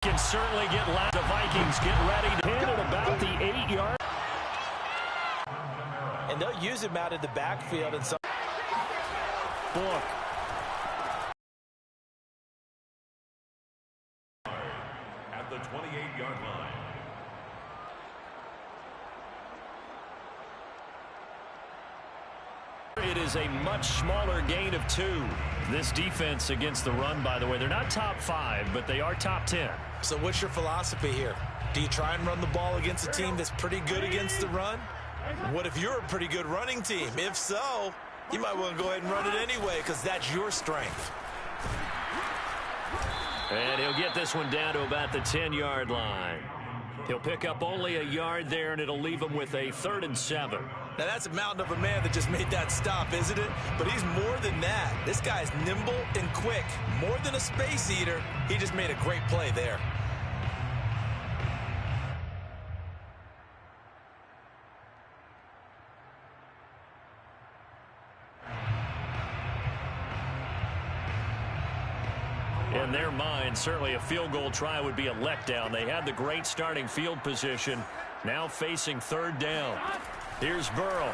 Can certainly get loud. The Vikings get ready to hit at about the 8-yard. And they'll use him out in the backfield. And Book. At the 28-yard line. It is a much smaller gain of 2. This defense against the run, by the way, they're not top 5, but they are top 10. So what's your philosophy here? Do you try and run the ball against a team that's pretty good against the run? What if you're a pretty good running team? If so, you might want to go ahead and run it anyway because that's your strength. And he'll get this one down to about the 10-yard line. He'll pick up only a yard there, and it'll leave him with a 3rd and 7. Now, that's a mountain of a man that just made that stop, isn't it? But he's more than that. This guy's nimble and quick. More than a space eater, he just made a great play there. In their mind, certainly a field goal try would be a letdown. They had the great starting field position, now facing 3rd down. Here's Burrow.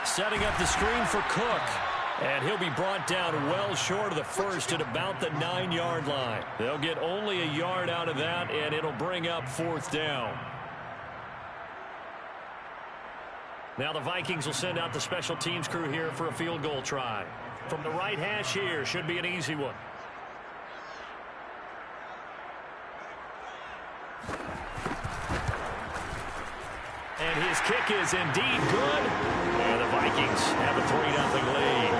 Setting up the screen for Cook. And he'll be brought down well short of the first at about the 9-yard line. They'll get only a yard out of that, and it'll bring up 4th down. Now the Vikings will send out the special teams crew here for a field goal try. From the right hash here, should be an easy one. And his kick is indeed good. And the Vikings have a 3-0 lead.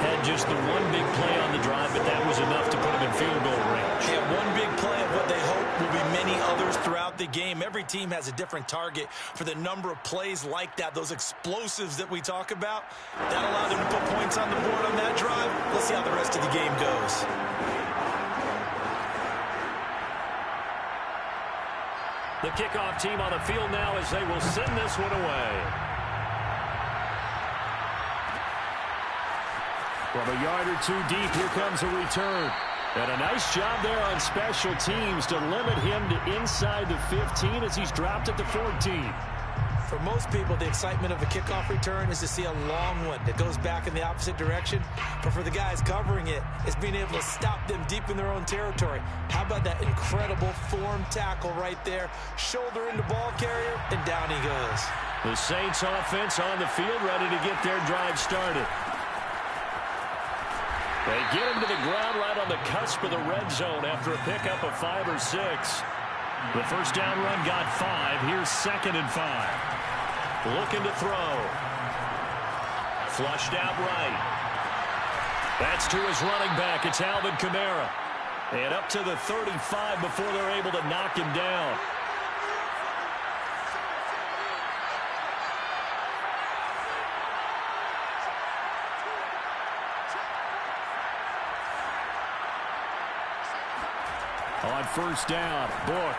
Had just the one big play on the drive, but that was enough to put him in field goal range. Yeah, one big play of what they hope will be many others throughout the game. Every team has a different target for the number of plays like that, those explosives that we talk about. That allowed them to put points on the board on that drive. Let's see how the rest of the game goes. The kickoff team on the field now as they will send this one away. From a yard or 2 deep, here comes a return. And a nice job there on special teams to limit him to inside the 15 as he's dropped at the 14. For most people, the excitement of a kickoff return is to see a long one that goes back in the opposite direction. But for the guys covering it, it's being able to stop them deep in their own territory. How about that incredible form tackle right there? Shoulder into ball carrier, and down he goes. The Saints offense on the field ready to get their drive started. They get him to the ground right on the cusp of the red zone after a pickup of 5 or 6. The first down run got 5. Here's 2nd and 5. Looking to throw. Flushed out right. That's to his running back. It's Alvin Kamara. And up to the 35 before they're able to knock him down. On first down, Book.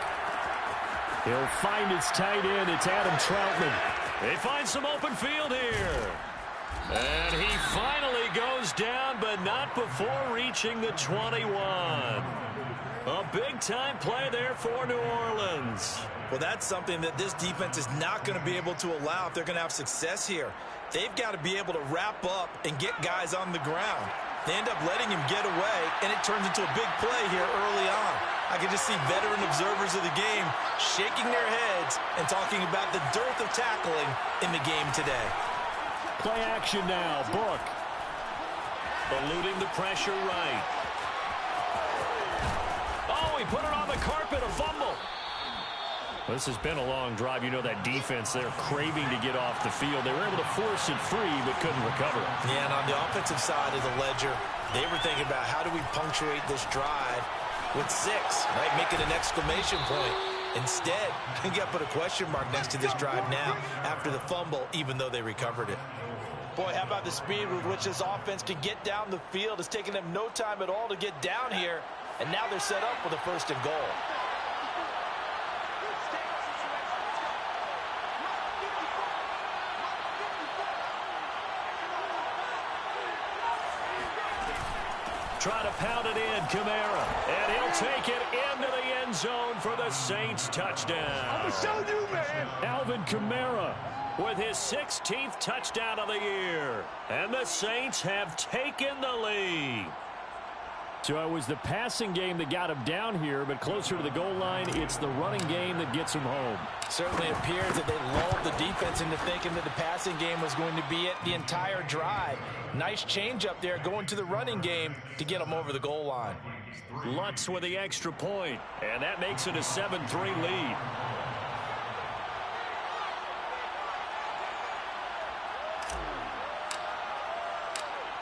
He'll find his tight end. It's Adam Troutman. They find some open field here. And he finally goes down, but not before reaching the 21. A big-time play there for New Orleans. Well, that's something that this defense is not going to be able to allow if they're going to have success here. They've got to be able to wrap up and get guys on the ground. They end up letting him get away, and it turns into a big play here early on. I can just see veteran observers of the game shaking their heads and talking about the dearth of tackling in the game today. Play action now. Book. Eluding the pressure right. Oh, he put it on the carpet. A fumble. This has been a long drive. You know that defense, they're craving to get off the field. They were able to force it free, but couldn't recover. Yeah, and on the offensive side of the ledger, they were thinking about how do we punctuate this drive with 6, right? Make it an exclamation point. Instead, you got to put a question mark next to this drive now after the fumble, even though they recovered it. Boy, how about the speed with which this offense can get down the field? It's taken them no time at all to get down here, and now they're set up with a 1st and goal. try to pound it in, Kamara. And he'll take it into the end zone for the Saints touchdown. I'm going to show you, man. Alvin Kamara with his 16th touchdown of the year. And the Saints have taken the lead. So it was the passing game that got him down here, but closer to the goal line, it's the running game that gets him home. Certainly appears that they lulled the defense into thinking that the passing game was going to be it the entire drive. Nice change up there going to the running game to get them over the goal line. Lutz with the extra point, and that makes it a 7-3 lead.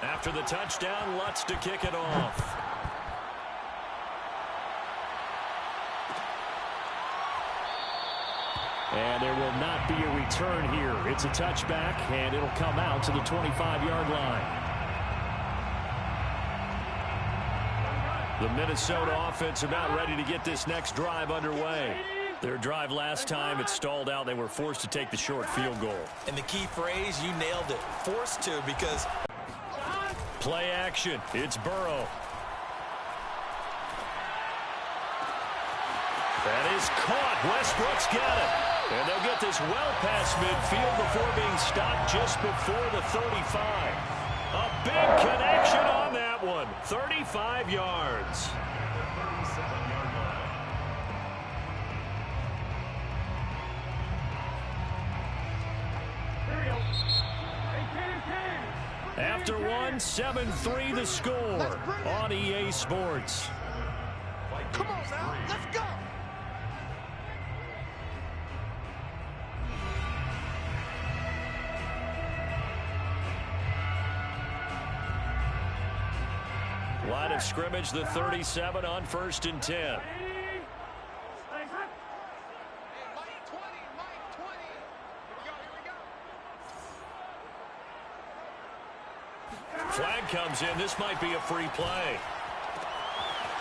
After the touchdown, Lutz to kick it off. And there will not be a return here. It's a touchback, and it'll come out to the 25-yard line. The Minnesota offense about ready to get this next drive underway. Their drive last time, it stalled out. They were forced to take the short field goal. And the key phrase, you nailed it, forced to, because... Play action. It's Burrow. That is caught. Westbrook's got it. And they'll get this well past midfield before being stopped just before the 35. A big connection on that one. 35 yards. After one, 7-3 the score on EA Sports. Come on now, let's go. Line of scrimmage, the 37 on 1st and 10. Flag comes in. This might be a free play.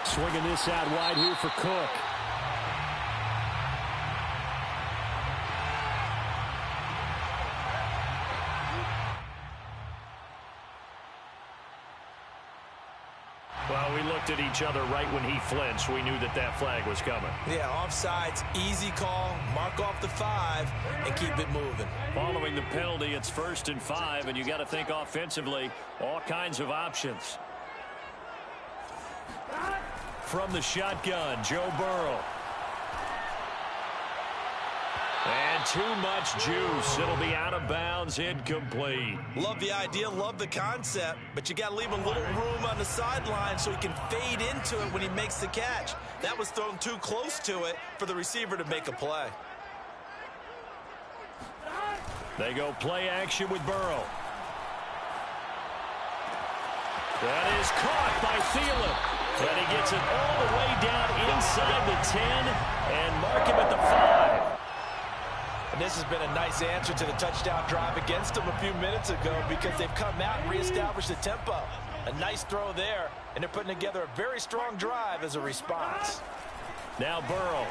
Swinging this out wide here for Cook. Well, we looked at each other right when he flinched. We knew that that flag was coming. Yeah, offsides, easy call, mark off the 5, and keep it moving. Following the penalty, it's 1st and 5, and you got to think offensively, all kinds of options. From the shotgun, Joe Burrow. And too much juice. It'll be out of bounds, incomplete. Love the idea, love the concept, but you got to leave a little room on the sideline so he can fade into it when he makes the catch. That was thrown too close to it for the receiver to make a play. They go play action with Burrow. That is caught by Thielen. And he gets it all the way down inside the 10 and mark him at the 5. And this has been a nice answer to the touchdown drive against them a few minutes ago because they've come out and reestablished the tempo. A nice throw there, and they're putting together a very strong drive as a response. Now Burrow.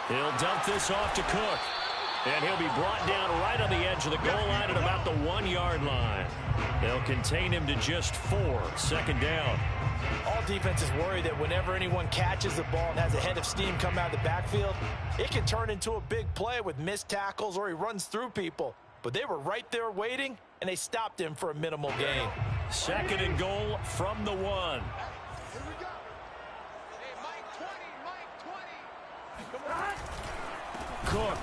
He'll dump this off to Cook. And he'll be brought down right on the edge of the goal line at about the 1-yard line. They'll contain him to just 4. 2nd down. All defenses worry that whenever anyone catches the ball and has a head of steam come out of the backfield, it can turn into a big play with missed tackles or he runs through people. But they were right there waiting, and they stopped him for a minimal gain. 2nd and goal from the 1. Here we go. Hey, Mike 20. Cook.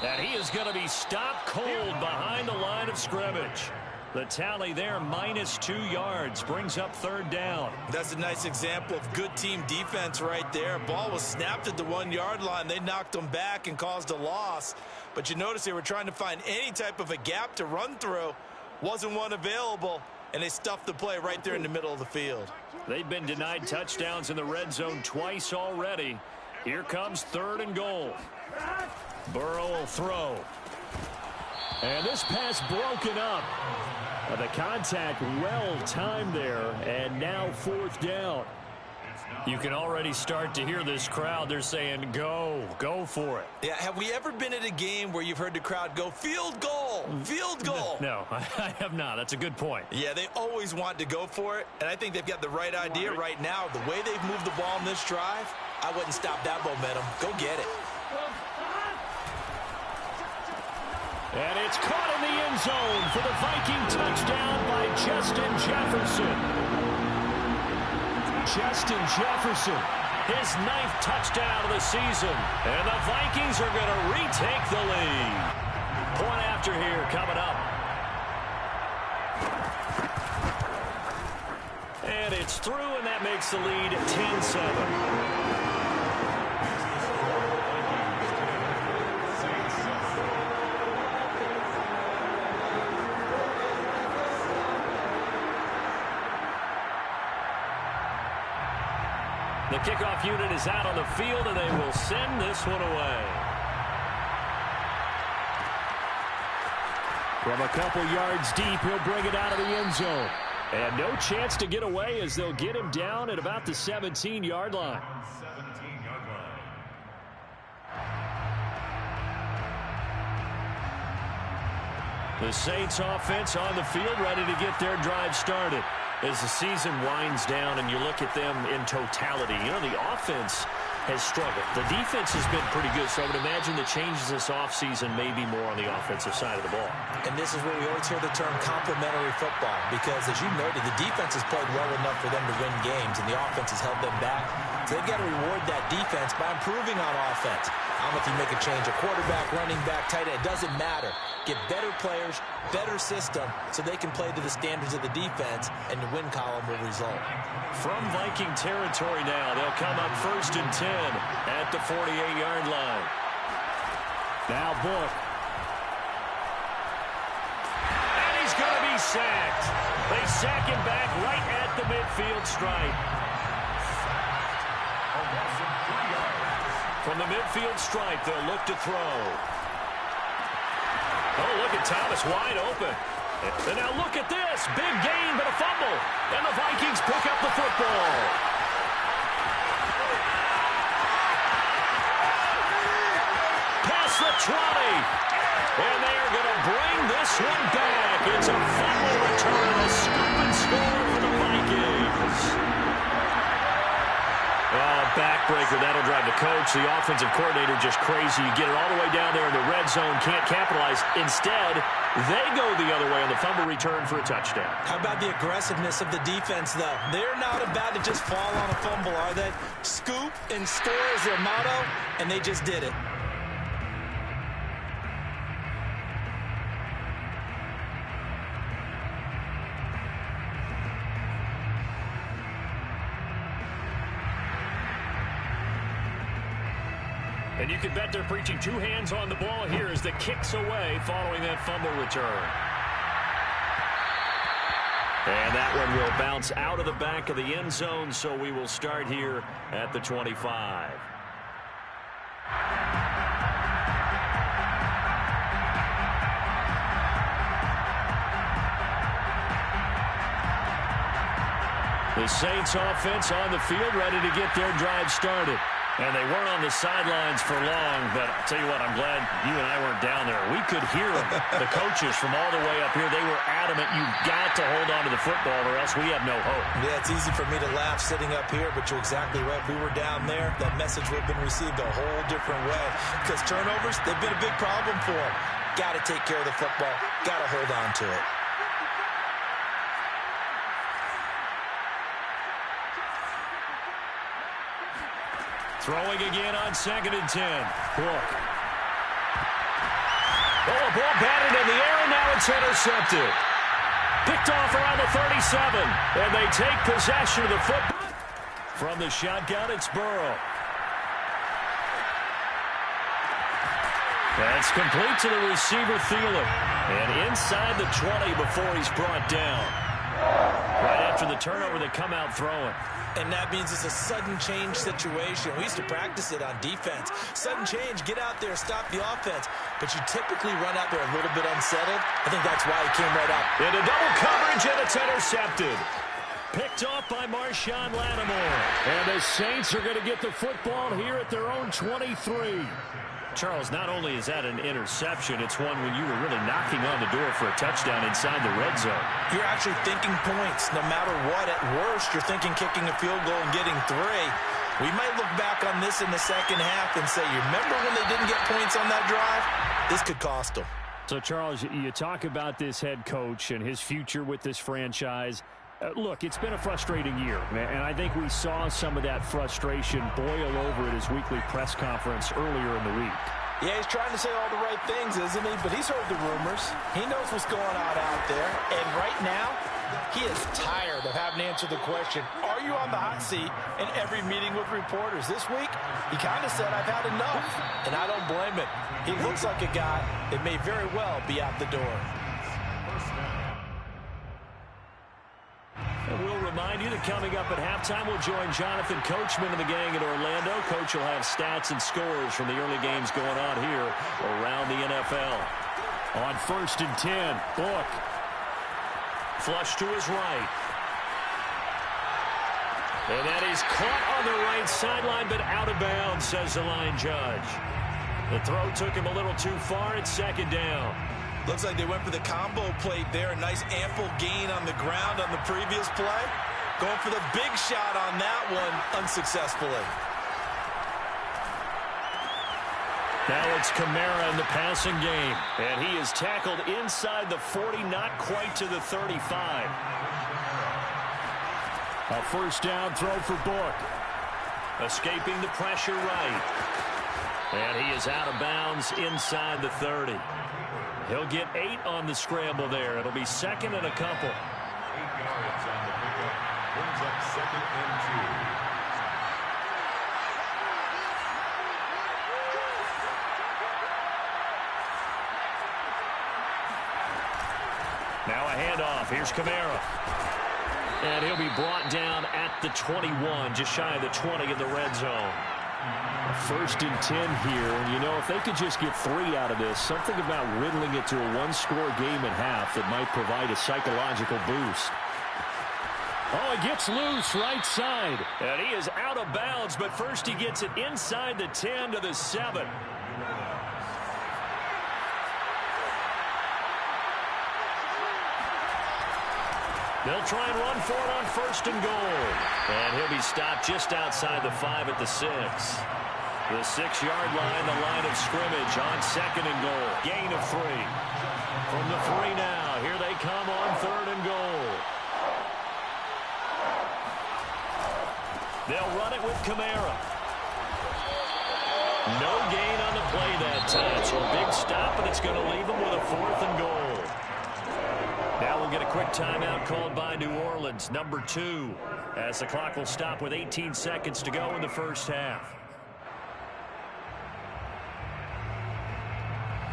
And he is going to be stopped cold behind the line of scrimmage. The tally there, -2 yards, brings up 3rd down. That's a nice example of good team defense right there. Ball was snapped at the 1-yard line. They knocked them back and caused a loss. But you notice they were trying to find any type of a gap to run through. Wasn't one available, and they stuffed the play right there in the middle of the field. They've been denied touchdowns in the red zone twice already. Here comes 3rd and goal. Burrow will throw. And this pass broken up. The contact well timed there, and now 4th down. You can already start to hear this crowd. They're saying, go for it. Yeah, have we ever been at a game where you've heard the crowd go, field goal? goal. Field goal. No, I have not. That's a good point. Yeah, they always want to go for it, and I think they've got the right idea right now. The way they've moved the ball in this drive, I wouldn't stop that momentum. Go get it. And it's caught in the end zone for the Viking touchdown by Justin Jefferson. Justin Jefferson, his 9th touchdown of the season. And the Vikings are going to retake the lead. Point after here coming up. And it's through, and that makes the lead 10-7. The kickoff unit is out on the field, and they will send this one away. From a couple yards deep, he'll bring it out of the end zone. And no chance to get away as they'll get him down at about the 17-yard line. 17-yard line. The Saints offense on the field, ready to get their drive started. As the season winds down and you look at them in totality, you know, the offense has struggled. The defense has been pretty good, so I would imagine the changes this offseason may be more on the offensive side of the ball. And this is where we always hear the term complementary football, because as you noted, the defense has played well enough for them to win games, and the offense has held them back. So they've got to reward that defense by improving on offense. I don't know if you make a change, a quarterback, running back, tight end, it doesn't matter. Get better players, better system, so they can play to the standards of the defense, and the win column will result. From Viking territory now, they'll come up 1st and 10 at the 48-yard line. Now Book. And he's going to be sacked. They sack him back right at the midfield stripe. From the midfield stripe, they'll look to throw. Oh, look at Thomas wide open. And now look at this. Big gain, but a fumble. And the Vikings pick up the football. Past the 20. And they are going to bring this one back. It's a fumble return, a scoop and score for the Vikings. Backbreaker, that'll drive the coach. The offensive coordinator just crazy. You get it all the way down there in the red zone, can't capitalize. Instead, they go the other way on the fumble return for a touchdown. How about the aggressiveness of the defense, though? They're not about to just fall on a fumble, are they? Scoop and score is their motto, and they just did it. And you can bet they're preaching 2 hands on the ball here as the kick's away following that fumble return. And that one will bounce out of the back of the end zone, so we will start here at the 25. The Saints offense on the field, ready to get their drive started. And they weren't on the sidelines for long, but I'll tell you what, I'm glad you and I weren't down there. We could hear them, the coaches from all the way up here. They were adamant, you've got to hold on to the football or else we have no hope. Yeah, it's easy for me to laugh sitting up here, but you're exactly right. If we were down there, that message would have been received a whole different way. Because turnovers, they've been a big problem for them. Got to take care of the football. Got to hold on to it. Throwing again on 2nd and 10. Book. Oh, a ball batted in the air, and now it's intercepted. Picked off around the 37, and they take possession of the football. From the shotgun, it's Burrow. That's complete to the receiver, Thielen. And inside the 20 before he's brought down. Right after the turnover, they come out throwing. And that means it's a sudden change situation. We used to practice it on defense. Sudden change, get out there, stop the offense. But you typically run out there a little bit unsettled. I think that's why he came right out. Into double coverage, and it's intercepted. Picked off by Marshawn Lattimore. And the Saints are going to get the football here at their own 23. Charles, not only is that an interception, it's one when you were really knocking on the door for a touchdown inside the red zone. You're actually thinking points. No matter what, at worst, you're thinking kicking a field goal and getting 3. We might look back on this in the second half and say, you remember when they didn't get points on that drive? This could cost them. So, Charles, you talk about this head coach and his future with this franchise. Look, it's been a frustrating year, and I think we saw some of that frustration boil over at his weekly press conference earlier in the week. Yeah, he's trying to say all the right things, isn't he? But he's heard the rumors. He knows what's going on out there. And right now, he is tired of having to answer the question, are you on the hot seat in every meeting with reporters? This week, he kind of said, I've had enough. And I don't blame him. He looks like a guy that may very well be out the door. And we'll remind you that coming up at halftime, we'll join Jonathan Coachman and the gang in Orlando. Coach will have stats and scores from the early games going on here around the NFL. On 1st and 10, Book. Flush to his right. And that is caught on the right sideline, but out of bounds, says the line judge. The throw took him a little too far. It's 2nd down. Looks like they went for the combo plate there. A nice ample gain on the ground on the previous play. Going for the big shot on that one unsuccessfully. Now it's Kamara in the passing game. And he is tackled inside the 40, not quite to the 35. A 1st down throw for Book. Escaping the pressure right. And he is out of bounds inside the 30. He'll get 8 on the scramble there. It'll be 2nd and a couple. 8 yards on the pickup. Brings up 2nd and 2. Now a handoff. Here's Kamara. And he'll be brought down at the 21, just shy of the 20 in the red zone. 1st and 10 here, and you know, if they could just get 3 out of this, something about whittling it to a 1-score game at half that might provide a psychological boost. Oh, it gets loose right side, and he is out of bounds, but first he gets it inside the 10 to the 7. They'll try and run for it on 1st and goal. And he'll be stopped just outside the 5 at the 6. The 6-yard line, the line of scrimmage on 2nd and goal. Gain of 3. From the 3 now. Here they come on 3rd and goal. They'll run it with Kamara. No gain on the play that time. So a big stop, and it's going to leave them with a 4th and goal. Now we'll get a quick timeout called by New Orleans, number 2, as the clock will stop with 18 seconds to go in the 1st half.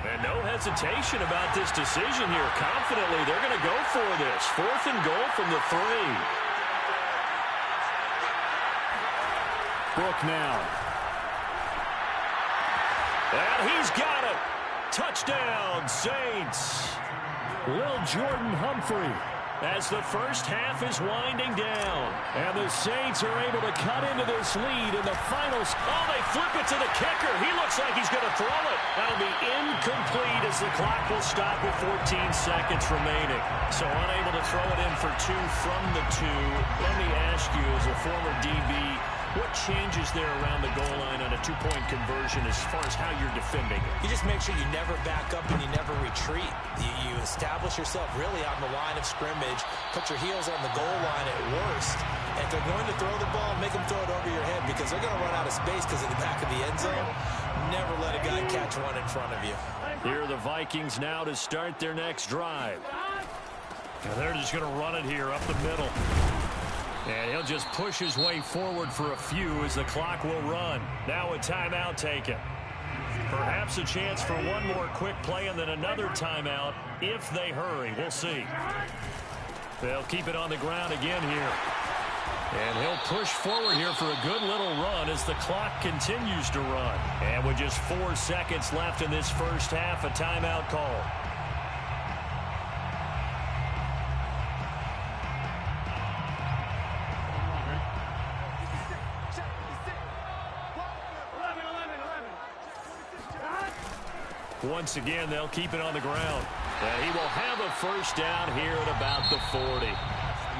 And no hesitation about this decision here. Confidently, they're going to go for this. 4th and goal from the 3. Book now. And he's got it. Touchdown, Saints. Lil Jordan Humphrey as the 1st half is winding down. And the Saints are able to cut into this lead in the finals. Oh, they flip it to the kicker. He looks like he's going to throw it. That'll be incomplete as the clock will stop with 14 seconds remaining. So unable to throw it in for 2 from the 2. Let me ask you, as a former DB, what changes there around the goal line on a 2-point conversion as far as how you're defending it? You just make sure you never back up and you never retreat. You establish yourself really on the line of scrimmage, put your heels on the goal line at worst. And if they're going to throw the ball, make them throw it over your head because they're going to run out of space because of the back of the end zone. Never let a guy catch one in front of you. Here are the Vikings now to start their next drive. And they're just going to run it here up the middle. And he'll just push his way forward for a few as the clock will run. Now a timeout taken. Perhaps a chance for one more quick play and then another timeout if they hurry. We'll see. They'll keep it on the ground again here. And he'll push forward here for a good little run as the clock continues to run. And with just 4 seconds left in this 1st half, a timeout call. Once again, they'll keep it on the ground. And he will have a first down here at about the 40.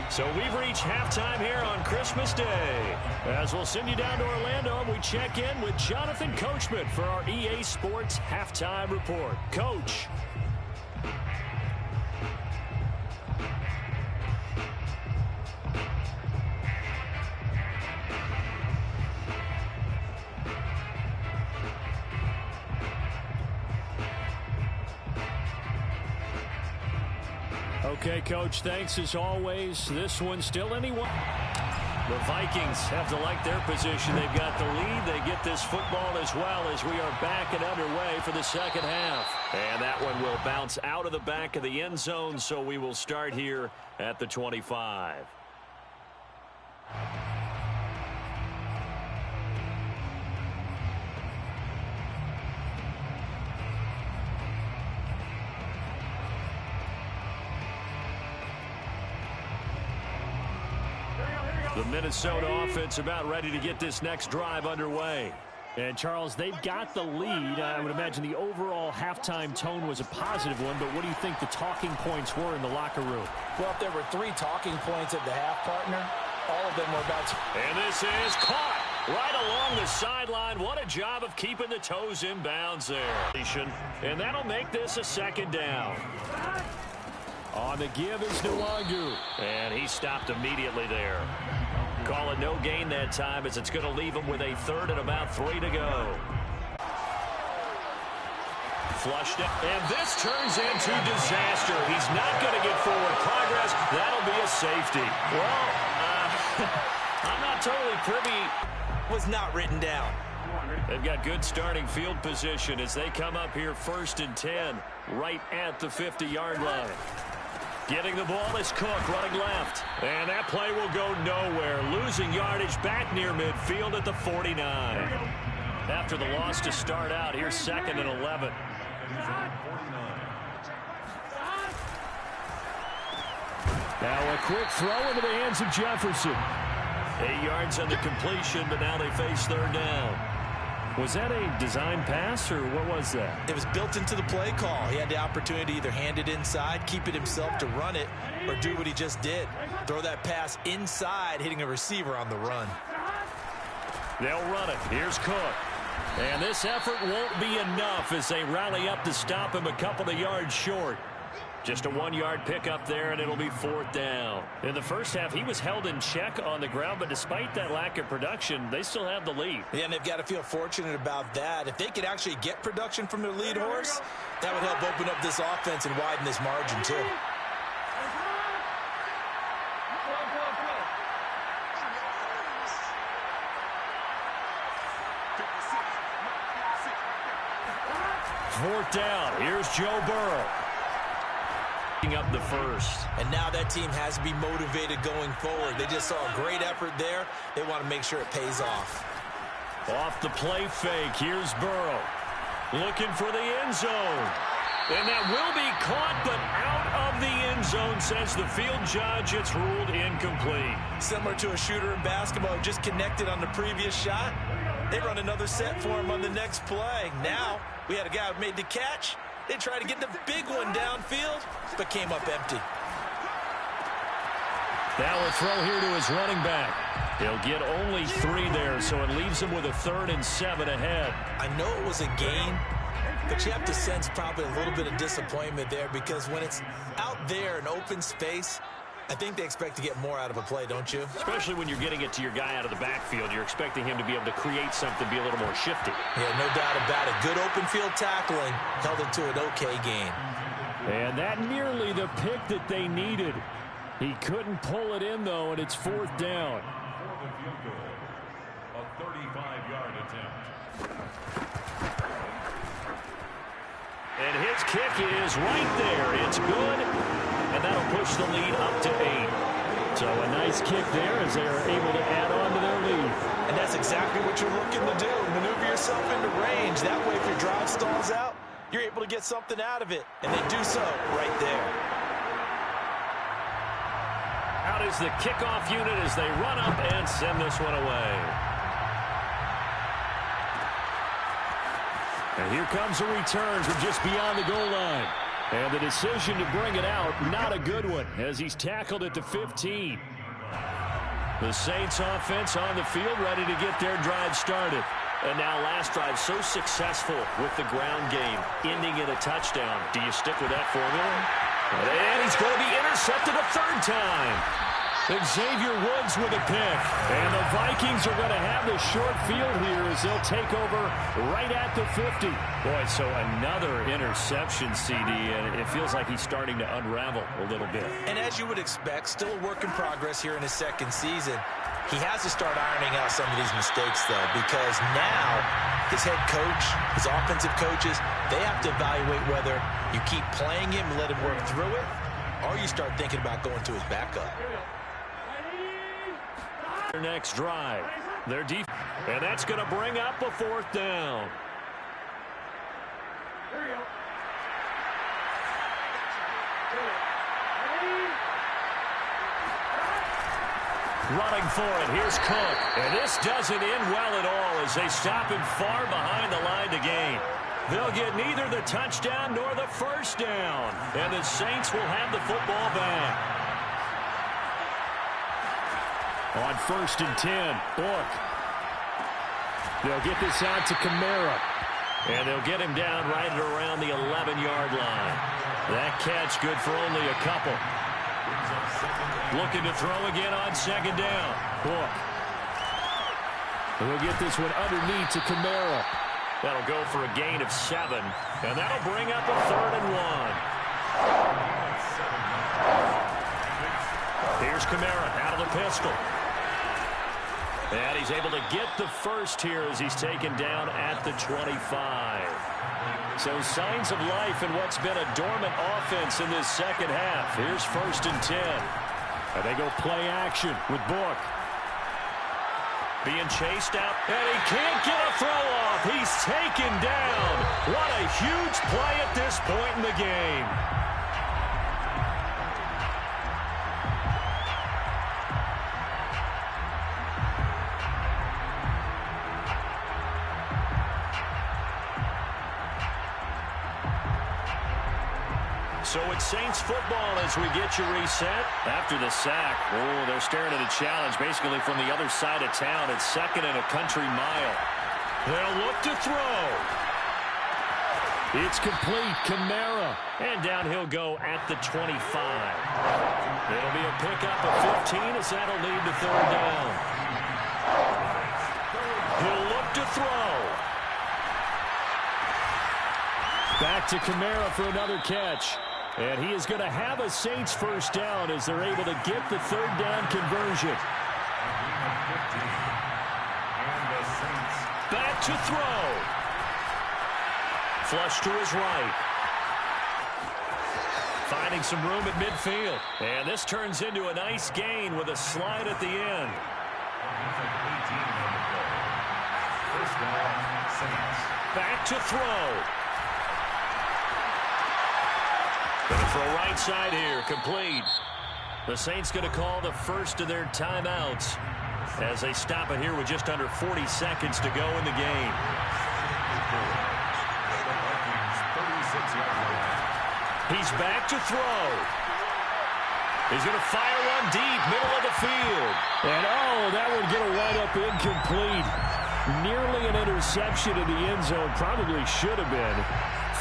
So we've reached halftime here on Christmas Day. As we'll send you down to Orlando, we check in with Jonathan Coachman for our EA Sports Halftime Report. Coach. Okay, Coach, thanks as always. This one still anyone. The Vikings have to like their position. They've got the lead. They get this football as well as we are back and underway for the second half. And that one will bounce out of the back of the end zone, so we will start here at the 25. The Minnesota offense about ready to get this next drive underway. And, Charles, they've got the lead. I would imagine the overall halftime tone was a positive one, but what do you think the talking points were in the locker room? Well, if there were 3 talking points at the half, partner, all of them were about... And this is caught right along the sideline. What a job of keeping the toes in bounds there. And that'll make this a second down. On the give is Nwangu. And he stopped immediately there. Call it no gain that time as it's going to leave him with a third and about 3 to go. Flushed it. And this turns into disaster. He's not going to get forward progress. That'll be a safety. Well, I'm not totally privy. Was not written down. They've got good starting field position as they come up here 1st and 10 right at the 50-yard line. Getting the ball is Cook running left. And that play will go nowhere. Losing yardage back near midfield at the 49. After the loss to start out, here's 2nd and 11. Now a quick throw into the hands of Jefferson. 8 yards on the completion, but now they face 3rd down. Was that a design pass, or what was that? It was built into the play call. He had the opportunity to either hand it inside, keep it himself to run it, or do what he just did. Throw that pass inside, hitting a receiver on the run. They'll run it. Here's Cook. And this effort won't be enough as they rally up to stop him a couple of yards short. Just a 1-yard pickup there, and it'll be 4th down. In the first half, he was held in check on the ground, but despite that lack of production, they still have the lead. Yeah, and they've got to feel fortunate about that. If they could actually get production from their lead horse, that would help open up this offense and widen this margin, too. Fourth down. Here's Joe Burrow. Up the first. And now that team has to be motivated going forward. They just saw a great effort there. They want to make sure it pays off. Off the play fake. Here's Burrow. Looking for the end zone. And that will be caught, but out of the end zone, says the field judge. It's ruled incomplete. Similar to a shooter in basketball who just connected on the previous shot. They run another set for him on the next play. Now we had a guy who made the catch. They tried to get the big one downfield, but came up empty. Now a throw here to his running back. He'll get only 3 there, so it leaves him with a 3rd and 7 ahead. I know it was a gain, but you have to sense probably a little bit of disappointment there because when it's out there in open space, I think they expect to get more out of a play, don't you? Especially when you're getting it to your guy out of the backfield. You're expecting him to be able to create something, be a little more shifty. Yeah, no doubt about it. Good open field tackling held it to an okay gain. And that nearly the pick that they needed. He couldn't pull it in, though, and it's 4th down. For the field goal, a 35-yard attempt. And his kick is right there. It's good. And that'll push the lead up to 8. So a nice kick there as they are able to add on to their lead. And that's exactly what you're looking to do. Maneuver yourself into range. That way, if your drive stalls out, you're able to get something out of it. And they do so right there. Out is the kickoff unit as they run up and send this one away. And here comes a return from just beyond the goal line. And the decision to bring it out, not a good one, as he's tackled at the 15. The Saints offense on the field, ready to get their drive started. And now last drive so successful with the ground game, ending in a touchdown. Do you stick with that formula? And he's going to be intercepted a third time. Xavier Woods with a pick. And the Vikings are going to have the short field here as they'll take over right at the 50. Boy, so another interception, CD, and it feels like he's starting to unravel a little bit. And as you would expect, still a work in progress here in his second season. He has to start ironing out some of these mistakes, though, because now his head coach, his offensive coaches, they have to evaluate whether you keep playing him and let him work through it, or you start thinking about going to his backup. Their next drive. Their defense. And that's going to bring up a fourth down. Running for it. Here's Cook. And this doesn't end well at all as they stop him far behind the line to gain. They'll get neither the touchdown nor the first down. And the Saints will have the football back. On 1st and 10, Book. They'll get this out to Kamara. And they'll get him down right at around the 11-yard line. That catch good for only a couple. Looking to throw again on 2nd down. Book. And we'll get this one underneath to Kamara. That'll go for a gain of 7. And that'll bring up a 3rd and 1. Here's Kamara out of the pistol. And he's able to get the first here as he's taken down at the 25. So signs of life in what's been a dormant offense in this second half. Here's 1st and 10. And they go play action with Book. Being chased out, and he can't get a throw off. He's taken down. What a huge play at this point in the game. So it's Saints football as we get you reset. After the sack, oh, they're staring at a challenge basically from the other side of town. It's 2nd and a country mile. They'll look to throw. It's complete. Kamara. And down he'll go at the 25. It'll be a pickup of 15 as that'll lead to 3rd down. He'll look to throw. Back to Kamara for another catch. And he is going to have a Saints first down as they're able to get the 3rd down conversion. Back to throw. Flush to his right. Finding some room at midfield. And this turns into a nice gain with a slide at the end. Back to throw. Going to throw right side here, complete. The Saints going to call the first of their timeouts as they stop it here with just under 40 seconds to go in the game. He's back to throw. He's going to fire one deep, middle of the field. And, oh, that would get a wind-up incomplete. Nearly an interception in the end zone. Probably should have been.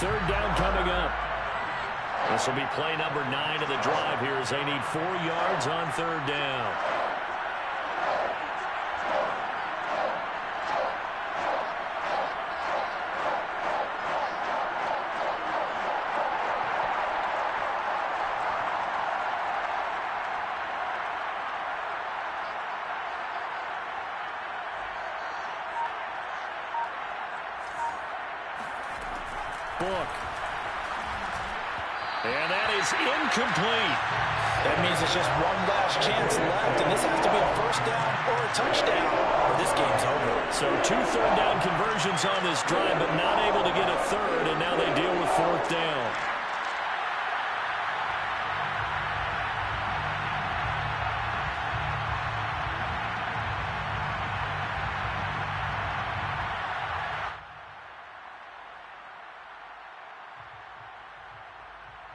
3rd down coming up. This will be play number 9 of the drive here as they need 4 yards on 3rd down. Book. And that is incomplete. That means it's just one last chance left, and this has to be a first down or a touchdown, or this game's over. So 2 third down conversions on this drive, but not able to get a third, and now they deal with 4th down.